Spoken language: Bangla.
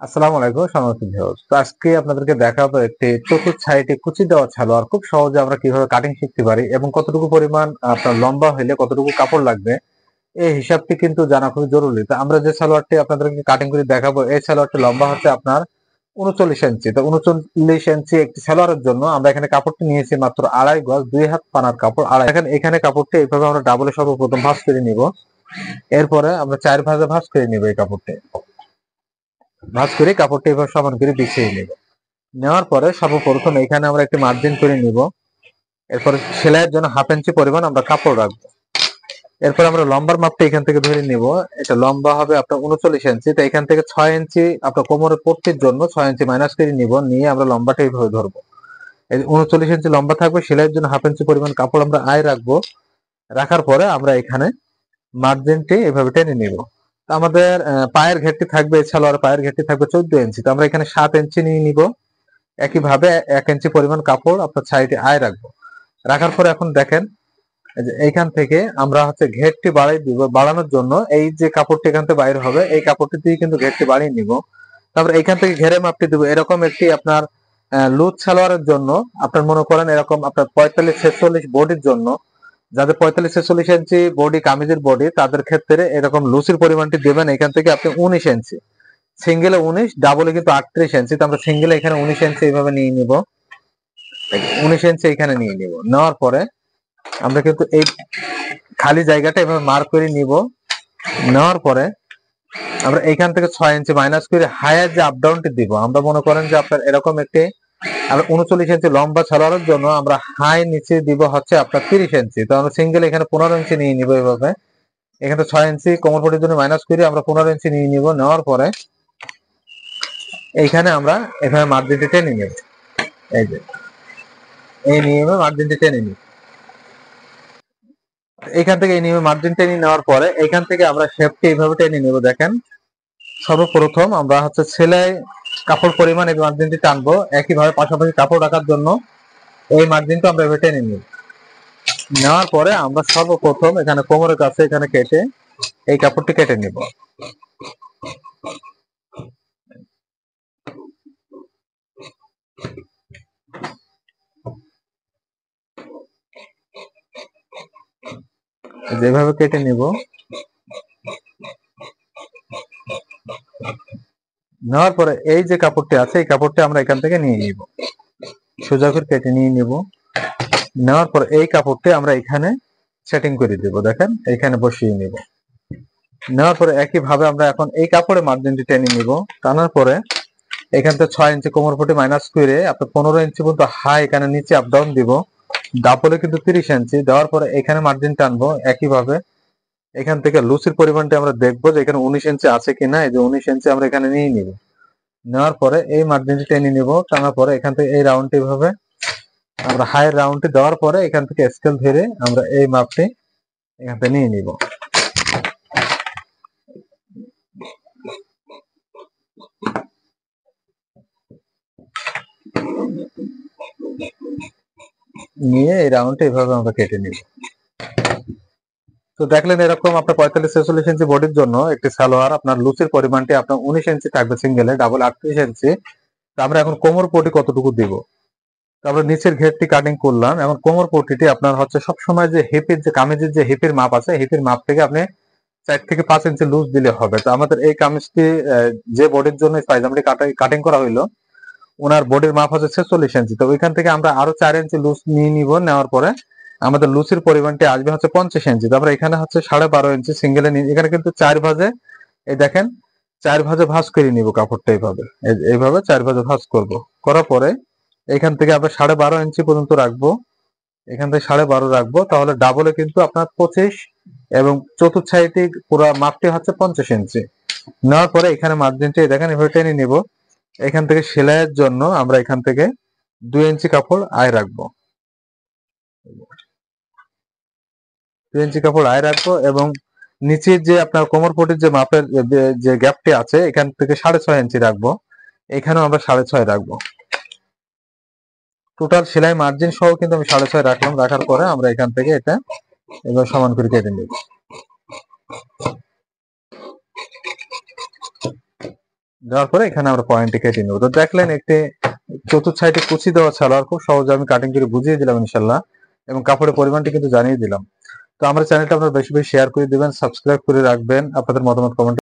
আসসালামু আলাইকুম সম্মানিত ভিউয়ার্স। তো আজকে আপনাদেরকে দেখাবো একটি চতুর সাইডে কুচি দেওয়া সালোয়ার খুব সহজে আমরা কিভাবে কাটিং শিখতে পারি এবং কতটুকু পরিমাণ আপনার লম্বা হইলে কতটুকু কাপড় লাগবে এই হিসাবটি কিন্তু জানা খুবই জরুরি। তো আমরা যে সালোয়ারটি আপনাদেরকে কাটিং করে দেখাবো এই সালোয়ারটি লম্বা হচ্ছে আপনার 39 ইঞ্চি। তো 39 ইঞ্চি একটি সালোয়ারের জন্য আমরা এখানে কাপড়টি নিয়েছি মাত্র 2.5 গজ, 2 হাত পানার কাপড়। এখানে কাপড়টি এইভাবে আমরা ডাবলে সর্বপ্রথম ভাঁজ করে নিব। এরপরে আমরা 4 ভাঁজে ভাঁজ করে নিব। এই কাপড়টি ভাঁজ করে কাপড়টি এভাবে সমান করে বিছিয়ে নিব। নেওয়ার পরে সর্বপ্রথম এখানে আমরা একটি মার্জিন করে নিব। এরপরে সেলাইয়ের জন্য 1/2 ইঞ্চি পরিমাণ আমরা কাপড় রাখবো। এরপর আমরা লম্বার মাপটা এখান থেকে ধরে নিব। এটা লম্বা হবে আপনার 39 ইঞ্চি। তো এখান থেকে 6 ইঞ্চি আপনার কোমরের পট্টির জন্য 6 ইঞ্চি মাইনাস করে নিব, নিয়ে আমরা লম্বাটা এইভাবে ধরবো। এই 39 ইঞ্চি লম্বা থাকবে। সেলাইয়ের জন্য 1/2 ইঞ্চি পরিমাণ কাপড় আমরা আয় রাখবো। রাখার পরে আমরা এখানে মার্জিনটি এভাবে টেনে নিব। তো আমাদের পায়ের ঘেরটি থাকবে, সালোয়ার পায়ের ঘেরটি থাকবে 14 ইঞ্চি। তো আমরা এখানে 7 ইঞ্চি নিয়ে নিব। একইভাবে 1 ইঞ্চি পরিমাণ কাপড় আপনার সাইডে আয় রাখবো। রাখার পরে এখন দেখেন এইখান থেকে আমরা ঘেরটি বাড়াই দিব। বাড়ানোর জন্য এই যে কাপড়টি এখান থেকে বাইরে হবে এই কাপড়টি দিয়ে কিন্তু ঘেরটি বাড়িয়ে নিব। তারপর এইখান থেকে ঘেরে মাপটি দিব। এরকম একটি আপনার লুজ সালোয়ারের জন্য আপনার মনে করেন এরকম আপনার 45-46 বডির জন্য, যাদের 45-46 ইঞ্চি বডি কামিজের বডি তাদের ক্ষেত্রে এরকম লুচির পরিমাণটি দেবেন এখান থেকে আপনি 19 ইঞ্চি। সিঙ্গেলে 19, ডাবলে কিন্তু 38 ইঞ্চি। তো আমরা সিঙ্গেলে এখানে 19 ইঞ্চি এইভাবে নিয়ে নিব। 19 ইঞ্চি এখানে নিয়ে নিব। নেওয়ার পরে আমরা কিন্তু এই খালি জায়গাটা এভাবে মার্ক করে নিব। নেওয়ার পরে আমরা এখান থেকে 6 ইঞ্চি মাইনাস করে হায়ার যে আপ ডাউনটি দিব। আমরা মনে করেন যে আপনার এরকম একটি আমরা 39 ইঞ্চি লম্বা সালোয়ারের জন্য আমরা হাই নিচে দিব হচ্ছে আপনার 30 ইঞ্চি। তো আমরা সিঙ্গেল এখানে 15 ইঞ্চি নিয়ে নিব। এইভাবে এখানে 6 ইঞ্চি কোমর পটির জন্য মাইনাস করে আমরা 15 ইঞ্চি নিয়ে নিব। নেওয়ার পরে এইখানে আমরা এখানে মার্জিনটি টেনে নিব। এই যে এই নিয়মে মার্জিনটি টেনে নিব। এখান থেকে এই নিয়মে মার্জিন টেনে নেওয়ার পরে এখান থেকে আমরা শেপটি এইভাবে টেনে নিব। দেখেন সর্বপ্রথম আমরা সেলাই কাপড় পরিমাণ এই মার্জিনটি টানবো। একইভাবে পাশাপাশি কাপড় রাখার জন্য এই মার্জিনটা আমরা এভাবে টেনে নিব। নেওয়ার পরে আমরা সর্বপ্রথম এখানে কোমরের কাছে এখানে কেটে এই কাপড়টি কেটে নিব। যেভাবে কেটে নিব। নেওয়ার পরে এই যে কাপড়টি আছে এই কাপড়টি আমরা এখান থেকে নিয়ে নিব, সোজা করে কেটে নিয়ে নিব। নেওয়ার পরে এই কাপড়টি আমরা এখানে সেটিং করে দেব। দেখেন এখানে বসিয়ে নিব। নেওয়ার পরে একইভাবে আমরা এখন এই কাপড়ে মার্জিনটি টেনে নিব। টানার পরে এখান থেকে 6 ইঞ্চি কোমর পটি মাইনাস করে আপনার 15 ইঞ্চি পর্যন্ত হাই এখানে নিচে আপ ডাউন দিব। ডাবলে কিন্তু 30 ইঞ্চি দেওয়ার পরে এখানে মার্জিন টানবো। একইভাবে এখান থেকে লুচির পরিমাণটি আমরা দেখবো যে এখানে 19 ইঞ্চি আছে কিনা। এই যে 19 ইঞ্চি আমরা এখানে নিয়ে নিব। নেওয়ার পরে এই মার্জিনটি টেনে নিব। টানার পরে এখান থেকে এই রাউন্ডটি ভাবে আমরা হাইয়ের রাউন্ডটি দেওয়ার পরে এখান থেকে স্কেল ধরে আমরা এই মাপটি এখান থেকে নিয়ে নিব। নিয়ে এই রাউন্ডটা এইভাবে আমরা কেটে নিব। তো দেখলেন এরকম আপনার 45-46 ইঞ্চি বডির জন্য একটি সালোয়ার আপনার লুচির পরিমাণটি আপনার 19 ইঞ্চি থাকবে সিঙ্গেলে, ডাবল 38 ইঞ্চি। তো আমরা এখন কোমর পটি কতটুকু দিব। তারপরে নিচের ঘেরটি কাটিং করলাম। এখন কোমর পটিটি আপনার সবসময় যে হিপের যে কামিজের যে হিপের মাপ আছে হিপের মাপ থেকে আপনি 4 থেকে 5 ইঞ্চি লুজ দিলে হবে। তো আমাদের এই কামিজটি যে বডির জন্য পায়জামাটি কাটিং করা হইলো ওনার বডির মাপ 46 ইঞ্চি। তো ওইখান থেকে আমরা আরো 4 ইঞ্চি লুজ নিয়ে নিব। নেওয়ার পরে আমাদের লুচির পরিমাণটি আসবে 50 ইঞ্চি। তারপরে এখানে 12.5 ইঞ্চি সিঙ্গেলে এখানে কিন্তু 4 ভাঁজে এই দেখেন 4 ভাঁজে ভাঁজ করে নিব কাপড়টা এইভাবে। এইভাবে 4 ভাঁজে ভাঁজ করব। করার পরে এখান থেকে আমরা 12.5 ইঞ্চি পর্যন্ত রাখবো। এখান থেকে 12.5 রাখবো। তাহলে ডাবলে কিন্তু আপনার 25 এবং চতুর্থ সাইডে পুরো মাপটি 50 ইঞ্চি। নেওয়ার পরে এখানে মার্জিনটি দেখেন এভাবে টেনে নিব। এখান থেকে সেলাইয়ের জন্য আমরা এখান থেকে 2 ইঞ্চি কাপড় আয় রাখবো। 2 ইঞ্চি কাপড় আয় রাখবো এবং নিচের যে আপনার কোমর পটির যে মাপের যে গ্যাপটি আছে এখান থেকে 6.5 ইঞ্চি রাখবো। এখানেও আমরা 6.5 রাখবো। টোটাল সেলাই মার্জিন সহ কিন্তু আমি 6.5 রাখলাম। রাখার পরে আমরা এখান থেকে এটা এবার সমান করে কেটে নেব। দেওয়ার পরে এখানে আমরা পয়েন্টে কেটে নেব। তো দেখলেন একটি চতুর্থ সাইডে কুচি দেওয়া সালোয়ার খুব সহজে আমি কাটিং করে বুঝিয়ে দিলাম ইনশাল্লাহ, এবং কাপড়ের পরিমাণটি কিন্তু জানিয়ে দিলাম। তো আমার চ্যানেলটা আপনারা বেশি বেশি শেয়ার করে দিবেন, সাবস্ক্রাইব করে রাখবেন, আপনাদের মতামত কমেন্ট